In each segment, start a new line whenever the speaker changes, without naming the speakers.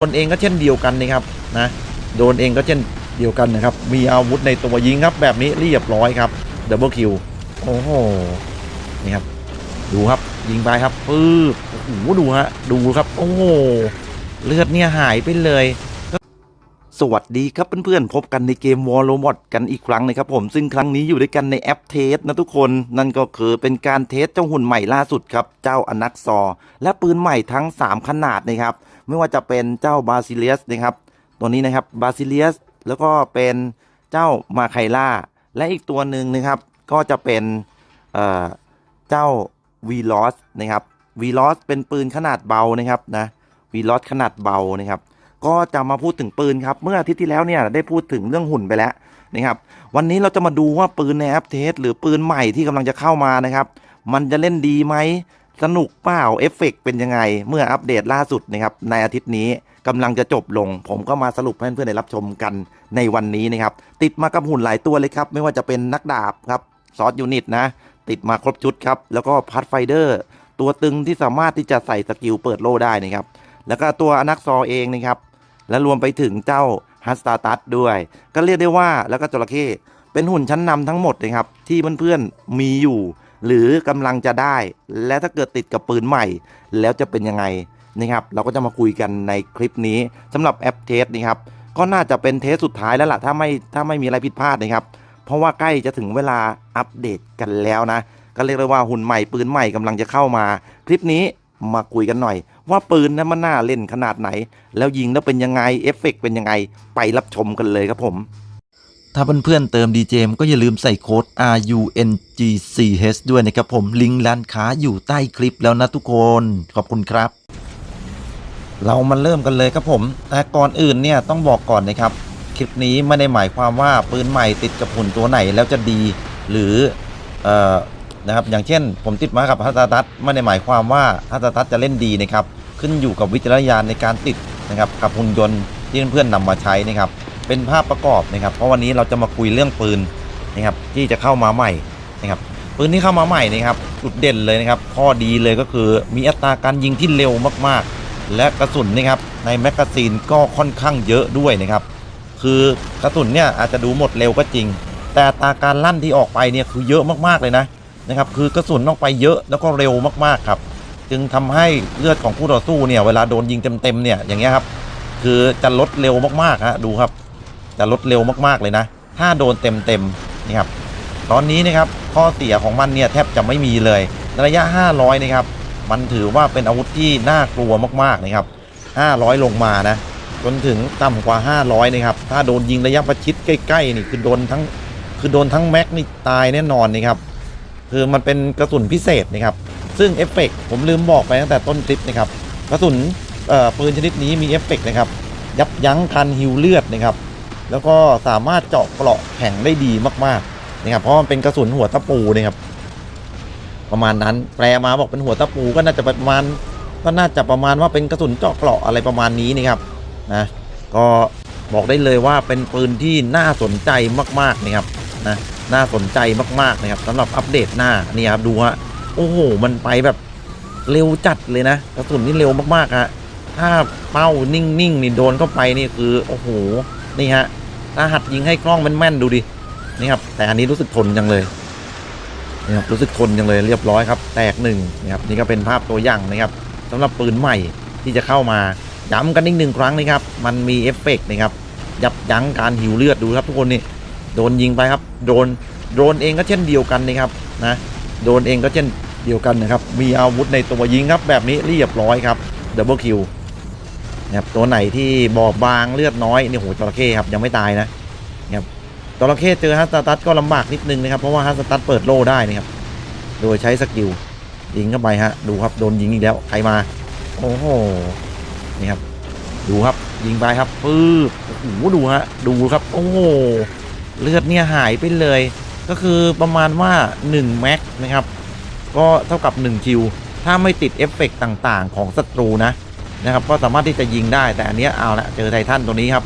โดนเองก็เช่นเดียวกันนะครับนะโดนเองก็เช่นเดียวกันนะครับมีอาวุธในตัวยิงครับแบบนี้เรียบร้อยครับดับเบิลคิวโอ้โหนี่ครับดูครับยิงไปครับปื๊บโอ้โหดูฮะดูครับโอ้โหเลือดเนี่ยหายไปเลยสวัสดีครับเพื่อนๆพบกันในเกมวอลโลมอดกันอีกครั้งนะครับผมซึ่งครั้งนี้อยู่ด้วยกันในแอปเทสนะทุกคนนั่นก็คือเป็นการเทสเจ้าหุ่นใหม่ล่าสุดครับเจ้าอนักซอและปืนใหม่ทั้ง3ขนาดนะครับไม่ว่าจะเป็นเจ้าบาซิเลียสนะครับตัวนี้นะครับบาซิเลียสแล้วก็เป็นเจ้ามาไคล่าและอีกตัวหนึ่งนะครับก็จะเป็นเจ้าวีลอสนะครับวีลอสเป็นปืนขนาดเบานะครับนะวีลอสขนาดเบานะครับก็จะมาพูดถึงปืนครับเมื่ออาทิตย์ที่แล้วเนี่ยได้พูดถึงเรื่องหุ่นไปแล้วนะครับวันนี้เราจะมาดูว่าปืนในแอปเทสหรือปืนใหม่ที่กำลังจะเข้ามานะครับมันจะเล่นดีไหมสนุกเปล่าเอฟเฟกต์เป็นยังไงเมื่ออัปเดตล่าสุดนะครับในอาทิตย์นี้กำลังจะจบลงผมก็มาสรุปให้เพื่อนๆได้รับชมกันในวันนี้นะครับติดมากับหุ่นหลายตัวเลยครับไม่ว่าจะเป็นนักดาบครับซอสยูนิตนะติดมาครบชุดครับแล้วก็พัดไฟเดอร์ตัวตึงที่สามารถที่จะใส่สกิลเปิดโล่ได้นะครับแล้วก็ตัวอนักซอเองนะครับและรวมไปถึงเจ้าฮัสตาตัสด้วยก็เรียกได้ว่าแล้วก็จระเข้เป็นหุ่นชั้นนำทั้งหมดเลยครับที่เพื่อนๆมีอยู่หรือกำลังจะได้และถ้าเกิดติดกับปืนใหม่แล้วจะเป็นยังไงนะครับเราก็จะมาคุยกันในคลิปนี้สำหรับแอปเทสนะครับก็น่าจะเป็นเทสสุดท้ายแล้วล่ะถ้าไม่มีอะไรผิดพลาดนะครับเพราะว่าใกล้จะถึงเวลาอัปเดตกันแล้วนะก็เรียกได้ว่าหุ่นใหม่ปืนใหม่กำลังจะเข้ามาคลิปนี้มาคุยกันหน่อยว่าปืนนั้นมันน่าเล่นขนาดไหนแล้วยิงแล้วเป็นยังไงเอฟเฟกต์เป็นยังไงไปรับชมกันเลยครับผมถ้าเพื่อนๆเติม DJM ก็อย่าลืมใส่โค้ด RUNGCH ด้วยนะครับผมลิงก์ร้านค้าอยู่ใต้คลิปแล้วนะทุกคนขอบคุณครับเรามาเริ่มกันเลยครับผมแต่ก่อนอื่นเนี่ยต้องบอกก่อนนะครับคลิปนี้ไม่ได้หมายความว่าปืนใหม่ติดกับหุ่นตัวไหนแล้วจะดีหรือนะครับอย่างเช่นผมติดมากับฮัตตัสไม่ได้หมายความว่าฮัตตัสจะเล่นดีนะครับขึ้นอยู่กับวิจารณญาณในการติดนะครับกับหุ่นยนต์ที่เพื่อนๆนำมาใช้นะครับเป็นภาพประกอบนะครับเพราะวันนี้เราจะมาคุยเรื่องปืนนะครับที่จะเข้ามาใหม่นะครับปืนที่เข้ามาใหม่นะครับจุดเด่นเลยนะครับข้อดีเลยก็คือมีอัตราการยิงที่เร็วมากๆและกระสุนนะครับในแมกกาซีนก็ค่อนข้างเยอะด้วยนะครับคือกระสุนเนี่ยอาจจะดูหมดเร็วก็จริงแต่อัตราการลั่นที่ออกไปเนี่ยคือเยอะมากๆเลยนะครับคือกระสุนออกไปเยอะแล้วก็เร็วมากๆครับจึงทำให้เลือดของคู่ต่อสู้เนี่ยเวลาโดนยิงเต็มๆเนี่ยอย่างเงี้ยครับคือจะลดเร็วมากๆฮะดูครับจะลดเร็วมากๆเลยนะถ้าโดนเต็มๆนี่ครับตอนนี้นะครับข้อเสียของมันเนี่ยแทบจะไม่มีเลยระยะ500นะครับมันถือว่าเป็นอาวุธที่น่ากลัวมากๆนะครับ500ลงมานะจนถึงต่ำกว่า500นะครับถ้าโดนยิงระยะประชิดใกล้ๆนี่คือโดนทั้งแม็กนี่ตายแน่นอนนะครับคือมันเป็นกระสุนพิเศษนะครับซึ่งเอฟเฟกต์ผมลืมบอกไปตั้งแต่ต้นคลิปนะครับกระสุนปืนชนิดนี้มีเอฟเฟกต์นะครับยับยั้งการฮิวเลือดนะครับแล้วก็สามารถเจาะเกราะแข็งได้ดีมากๆนะครับเพราะมันเป็นกระสุนหัวตะปูนะครับประมาณนั้นแปลมาบอกเป็นหัวตะปูก็น่าจะประมาณว่าเป็นกระสุนเจาะเกราะอะไรประมาณนี้นะครับนะก็บอกได้เลยว่าเป็นปืนที่น่าสนใจมากๆนะครับนะน่าสนใจมากๆนะครับสำหรับอัปเดตหน้านี่ครับดูฮะโอ้โหมันไปแบบเร็วจัดเลยนะกระสุนนี่เร็วมากๆฮะถ้าเป้านิ่งๆนี่โดนเข้าไปนี่คือโอ้โหนี่ฮะถ้าหัดยิงให้กล้องแม่นๆดูดินี่ครับแต่อันนี้รู้สึกทนจังเลยนี่ครับรู้สึกทนจังเลยเรียบร้อยครับแตกหนึ่งนะครับนี่ก็เป็นภาพตัวอย่างนะครับสำหรับปืนใหม่ที่จะเข้ามาย้ำกันอีก1ครั้งนะครับมันมีเอฟเฟกต์นะครับยับยั้งการหิวเลือดดูครับทุกคนนี่โดนยิงไปครับโดนเองก็เช่นเดียวกันนะครับนะโดนเองก็เช่นเดียวกันนะครับมีอาวุธในตัวยิงครับแบบนี้เรียบร้อยครับดับเบิลคิวนะครับตัวไหนที่บอบบางเลือดน้อยนี่โหจระเข้ครับยังไม่ตายนะครับจระเข้เจอฮัสตัสก็ลำบากนิดนึงนะครับเพราะว่าฮัสตัสเปิดโล่ได้นะครับโดยใช้สกิลยิงเข้าไปฮะดูครับโดนยิงอีกแล้วใครมาโอ้โหนี่ครับดูครับยิงไปครับปื๊บโอ้โหดูฮะดูครับโอ้โหเลือดเนี่ยหายไปเลยก็คือประมาณว่า1แม็กนะครับก็เท่ากับ1คิวถ้าไม่ติดเอฟเฟกต์ต่างๆของศัตรูนะครับก็สามารถที่จะยิงได้แต่อันนี้เอาละเจอไททันตัวนี้ครับ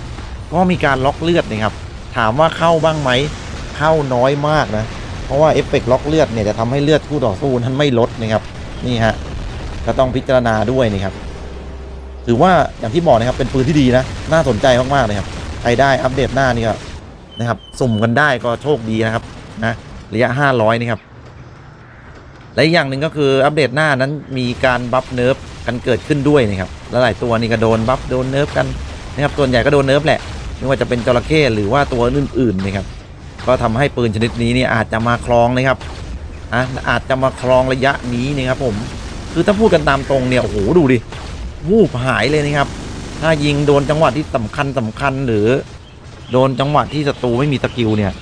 ก็มีการล็อกเลือดนะครับถามว่าเข้าบ้างไหมเข้าน้อยมากนะเพราะว่าเอฟเฟกต์ล็อกเลือดเนี่ยจะทำให้เลือดคู่ต่อสู้นั้นไม่ลดนะครับนี่ฮะก็ต้องพิจารณาด้วยนี่ครับ ถือว่าอย่างที่บอกนะครับเป็นปืนที่ดีนะน่าสนใจมากๆเลยครับใครได้อัปเดตหน้านี่ก็นะครับสุ่มกันได้ก็โชคดีนะครับนะระยะ500นี่ครับและอีกอย่างหนึ่งก็คืออัปเดตหน้านั้นมีการบัฟเนิร์ฟกันเกิดขึ้นด้วยนะครับและหลายตัวนี่ก็โดนบัฟโดนเนิร์ฟกันนะครับส่วนใหญ่ก็โดนเนิร์ฟแหละไม่ว่าจะเป็นจระเข้หรือว่าตัวอื่นๆนะครับก็ทำให้ปืนชนิดนี้นี่อาจจะมาครองนะครับอาจจะมาครองระยะนี้นะครับผมคือถ้าพูดกันตามตรงเนี่ยโอ้โหดูดิวูบหายเลยนะครับถ้ายิงโดนจังหวะที่สำคัญหรือโดนจังหวะที่ศัตรูไม่มีสกิลเนี่ย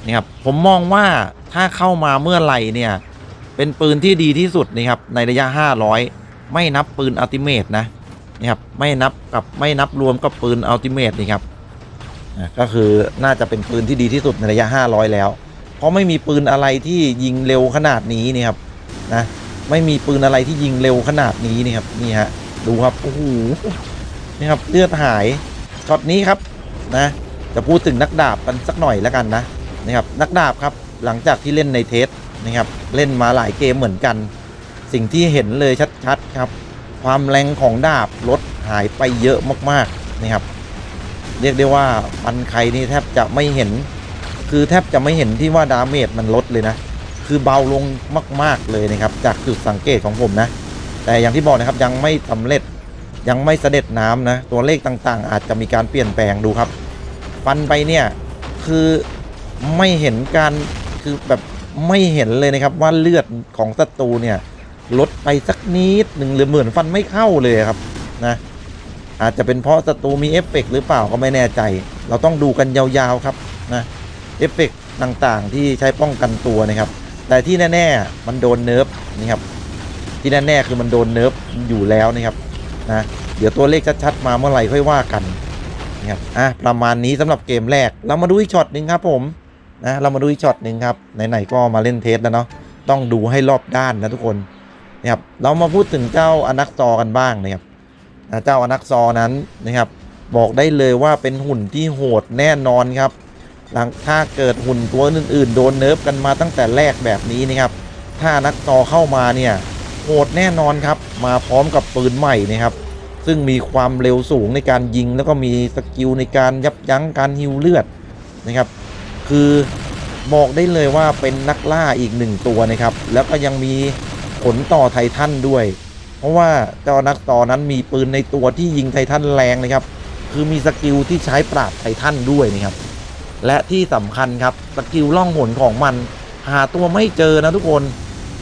นะครับผมมองว่าถ้าเข้ามาเมื่อไหร่เนี่ยเป็นปืนที่ดีที่สุดนะครับในระยะ500ไม่นับปืนอัลติเมทนะครับไม่นับรวมกับปืนอัลติเมทนี่ครับก็คือน่าจะเป็นปืนที่ดีที่สุดในระยะ500แล้วเพราะไม่มีปืนอะไรที่ยิงเร็วขนาดนี้นี่ครับนะไม่มีปืนอะไรที่ยิงเร็วขนาดนี้นี่ครับนี่ฮะดูครับโอ้โหนี่ครับเลือดหายช็อตนี้ครับนะจะพูดถึงนักดาบกันสักหน่อยแล้วกันนะครับนักดาบครับหลังจากที่เล่นในเทสนะครับเล่นมาหลายเกมเหมือนกันสิ่งที่เห็นเลยชัดๆครับความแรงของดาบลดหายไปเยอะมากๆนะครับเรียกได้ว่าฟันใครนี่แทบจะไม่เห็นคือแทบจะไม่เห็นที่ว่าดาเมจมันลดเลยนะคือเบาลงมากๆเลยนะครับจากจุดสังเกตของผมนะแต่อย่างที่บอกนะครับยังไม่สำเร็จยังไม่เสด็จน้ำนะตัวเลขต่างๆอาจจะมีการเปลี่ยนแปลงดูครับฟันไปเนี่ยคือไม่เห็นการคือแบบไม่เห็นเลยนะครับว่าเลือดของศัตรูเนี่ยลดไปสักนิดหนึ่งหรือเหมือนฟันไม่เข้าเลยครับนะอาจจะเป็นเพราะศัตรูมีเอฟเฟกต์หรือเปล่าก็ไม่แน่ใจเราต้องดูกันยาวๆครับนะเอฟเฟกต์ต่างๆที่ใช้ป้องกันตัวนะครับแต่ที่แน่ๆมันโดนเนิร์ฟนะครับที่แน่ๆคือมันโดนเนิร์ฟอยู่แล้วนะครับนะเดี๋ยวตัวเลขชัดๆมาเมื่อไหร่ค่อยว่ากันนะครับประมาณนี้สำหรับเกมแรกเรามาดูอีกช็อตหนึ่งครับผมนะเรามาดูอีกช็อตหนึ่งครับไหนๆก็มาเล่นเทสแล้วเนาะต้องดูให้รอบด้านนะทุกคนนะครับเรามาพูดถึงเจ้าอนักซอกันบ้างนะครับเจ้าอนักซอนั้นนะครับบอกได้เลยว่าเป็นหุ่นที่โหดแน่นอนครับหลังถ้าเกิดหุ่นตัวอื่นๆโดนเนิร์ฟกันมาตั้งแต่แรกแบบนี้นะครับถ้าอนักซอเข้ามาเนี่ยโหดแน่นอนครับมาพร้อมกับปืนใหม่นะครับซึ่งมีความเร็วสูงในการยิงแล้วก็มีสกิลในการยับยั้งการฮิวเลือดนะครับคือบอกได้เลยว่าเป็นนักล่าอีกหนึ่งตัวนะครับแล้วก็ยังมีผลต่อไททันด้วยเพราะว่าเจ้านักต่อนั้นมีปืนในตัวที่ยิงไททันแรงนะครับคือมีสกิลที่ใช้ปราบไททันด้วยนะครับและที่สำคัญครับสกิลล่องหนของมันหาตัวไม่เจอนะทุกคน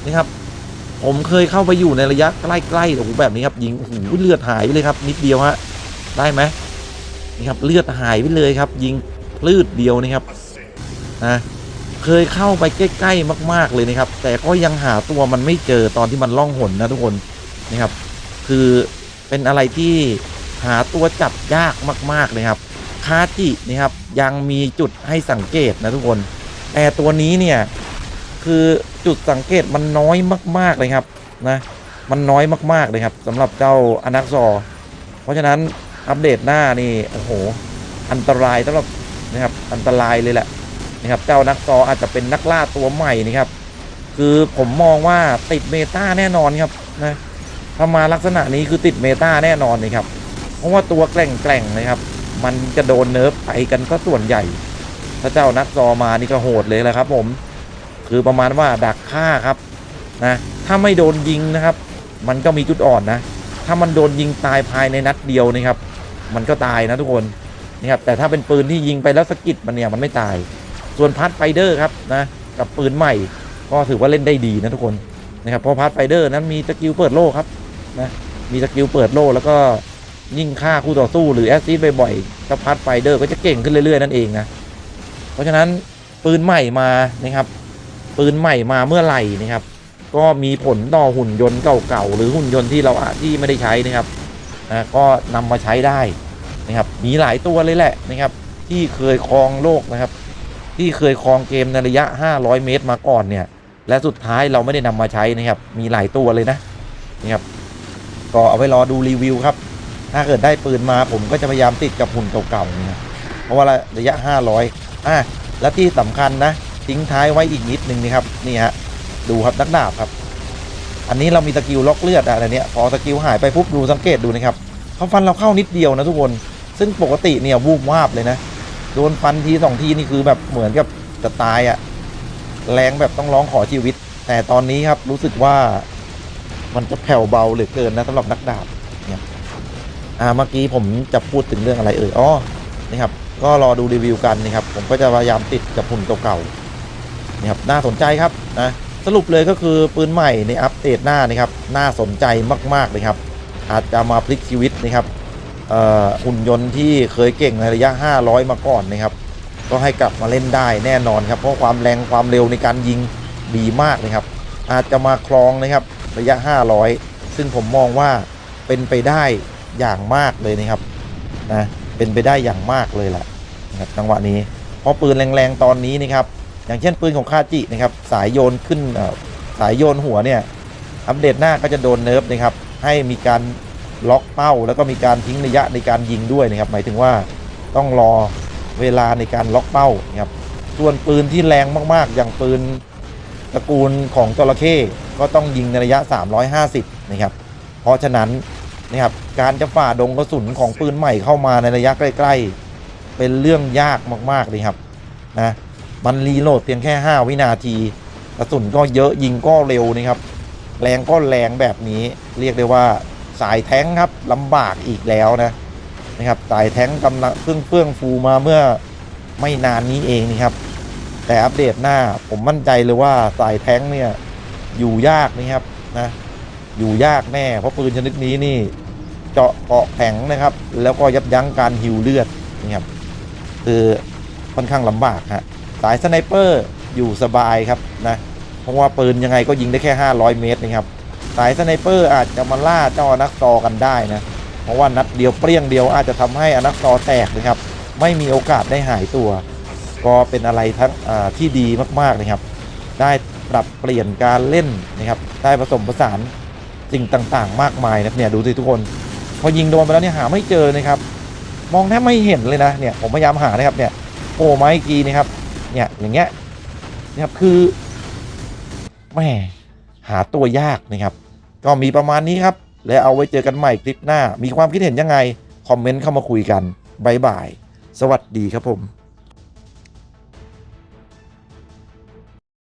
นะครับผมเคยเข้าไปอยู่ในระยะใกล้ๆโอ้โหแบบนี้ครับยิงโอ้โหเลือดหายไปเลยครับนิดเดียวฮะได้ไหมนี่ครับเลือดหายไปเลยครับยิงพลืดเดียวนะครับนะเคยเข้าไปใกล้ๆมากๆเลยนะครับแต่ก็ยังหาตัวมันไม่เจอตอนที่มันล่องหนนะทุกคนนะครับคือเป็นอะไรที่หาตัวจับยากมากๆเลยครับคาจินะครับยังมีจุดให้สังเกตนะทุกคนแต่ตัวนี้เนี่ยคือจุดสังเกตมันน้อยมากๆเลยครับนะมันน้อยมากๆเลยครับสำหรับเจ้าอนักซอเพราะฉะนั้นอัปเดตหน้านี่โอ้โหอันตรายสำหรับนะครับอันตรายเลยแหละนะครับเจ้านักซออาจจะเป็นนักล่าตัวใหม่นะครับคือผมมองว่าติดเมตาแน่นอนครับนะถ้ามาลักษณะนี้คือติดเมตาแน่นอนเลยครับเพราะว่าตัวแกร่งๆนะครับมันจะโดนเนิร์ฟไปกันก็ส่วนใหญ่ถ้าเจ้านักซอมานี่ก็โหดเลยแหละครับผมคือประมาณว่าดักฆ่าครับนะถ้าไม่โดนยิงนะครับมันก็มีจุดอ่อนนะถ้ามันโดนยิงตายภายในนัดเดียวนะครับมันก็ตายนะทุกคนนะครับแต่ถ้าเป็นปืนที่ยิงไปแล้วสะกิดมันเนี่ยมันไม่ตายส่วนพาร์ทไฟเดอร์ครับนะกับปืนใหม่ก็ถือว่าเล่นได้ดีนะทุกคนนะครับเพราะพาร์ทไฟเดอร์นั้นมีสกิลเปิดโล่ครับนะมีสกิลเปิดโล่แล้วก็ยิ่งฆ่าคู่ต่อสู้หรือแอสซิสบ่อยๆถ้าพาร์ทไฟเดอร์ก็จะเก่งขึ้นเรื่อยๆนั่นเองนะเพราะฉะนั้นปืนใหม่มานะครับปืนใหม่มาเมื่อไหร่นะครับก็มีผลต่อหุ่นยนต์เก่าๆหรือหุ่นยนต์ที่เราที่ไม่ได้ใช้นะครับก็นำมาใช้ได้นะครับมีหลายตัวเลยแหละนะครับที่เคยครองโลกนะครับที่เคยครองเกมในระยะ500 เมตรมาก่อนเนี่ยและสุดท้ายเราไม่ได้นำมาใช้นะครับมีหลายตัวเลยนะครับก็เอาไว้รอดูรีวิวครับถ้าเกิดได้ปืนมาผมก็จะพยายามติดกับหุ่นเก่าๆนะเพราะว่าระยะ500และที่สำคัญนะทิ้งท้ายไว้อีกนิดนึงนะครับนี่ฮะดูครับนักดาบครับอันนี้เรามีสกิลล็อกเลือดอะไรเนี่ยพอสกิลหายไปปุ๊บดูสังเกตดูนะครับเข เขาฟันเราเข้านิดเดียวนะทุกคนซึ่งปกติเนี่ยวูบวาบเลยนะโดนฟันที2ทีนี่คือแบบเหมือนกับจะตายอะแรงแบบต้องร้องขอชีวิตแต่ตอนนี้ครับรู้สึกว่ามันจะแผ่วเบาเหลือเกินนะสำหรับนักดาบเนี่ยเมื่อกี้ผมจะพูดถึงเรื่องอะไรนี่ครับก็รอดูรีวิวกันนะครับผมก็จะพยายามติดกับหุ่นเก่าๆนี่ครับน่าสนใจครับนะสรุปเลยก็คือปืนใหม่ในอัปเดตหน้านะครับน่าสนใจมากๆเลยครับอาจจะมาพลิกชีวิตนะครับหุ่นยนต์ที่เคยเก่งในระยะ500มาก่อนนะครับก็ให้กลับมาเล่นได้แน่นอนครับเพราะความแรงความเร็วในการยิงดีมากนะครับอาจจะมาครองนะครับระยะ500ซึ่งผมมองว่าเป็นไปได้อย่างมากเลยนะครับนะเป็นไปได้อย่างมากเลยแหละนะครับจังหวะนี้เพราะปืนแรงๆตอนนี้นะครับอย่างเช่นปืนของคาจินะครับสายโยนขึ้นสายโยนหัวเนี่ยอัปเดตหน้าก็จะโดนเนิร์ฟนะครับให้มีการล็อกเป้าแล้วก็มีการทิ้งระยะในการยิงด้วยนะครับหมายถึงว่าต้องรอเวลาในการล็อกเป้านะครับส่วนปืนที่แรงมากๆอย่างปืนตระกูลของจระเข้ก็ต้องยิงในระยะ350นะครับเพราะฉะนั้นนะครับการจะฝ่าดงกระสุนของปืนใหม่เข้ามาในระยะใกล้ๆเป็นเรื่องยากมากๆเลยครับนะมันรีโหลดเพียงแค่5วินาทีกระสุนก็เยอะยิงก็เร็วนะครับแรงก็แรงแบบนี้เรียกได้ว่าสายแท้งครับลำบากอีกแล้วนะครับสายแท้งกำลังเฟื่องฟูมาเมื่อไม่นานนี้เองนะครับแต่อัปเดตหน้าผมมั่นใจเลยว่าสายแท้งเนี่ยอยู่ยากนะครับนะอยู่ยากแน่เพราะปืนชนิดนี้นี่เจาะเกาะแข็งนะครับแล้วก็ยับยั้งการหิวเลือดนะครับคือค่อนข้างลำบากฮะสายสไนเปอร์อยู่สบายครับนะเพราะว่าปืนยังไงก็ยิงได้แค่500เมตรนะครับสายสไนเปอร์อาจจะมาล่าเจ้าอนักซอกันได้นะเพราะว่านัดเดียวเปรี้ยงเดียวอาจจะทำให้อนักซอแตกนะครับไม่มีโอกาสได้หายตัวก็เป็นอะไรทั้งที่ดีมากๆนะครับได้ปรับเปลี่ยนการเล่นนะครับได้ผสมผสานสิ่งต่างๆมากมายนะเนี่ยดูสิทุกคนพอยิงโดนไปแล้วเนี่ยหาไม่เจอนะครับมองแทบไม่เห็นเลยนะเนี่ยผมพยายามหานะครับเนี่ยโอ้ไม้กีนะครับเนี่ยอย่างเงี้ยนะครับคือแหมหาตัวยากนะครับก็มีประมาณนี้ครับแล้วเอาไว้เจอกันใหม่คลิปหน้ามีความคิดเห็นยังไงคอมเมนต์เข้ามาคุยกันบ๊ายบายสวัสดีครับผม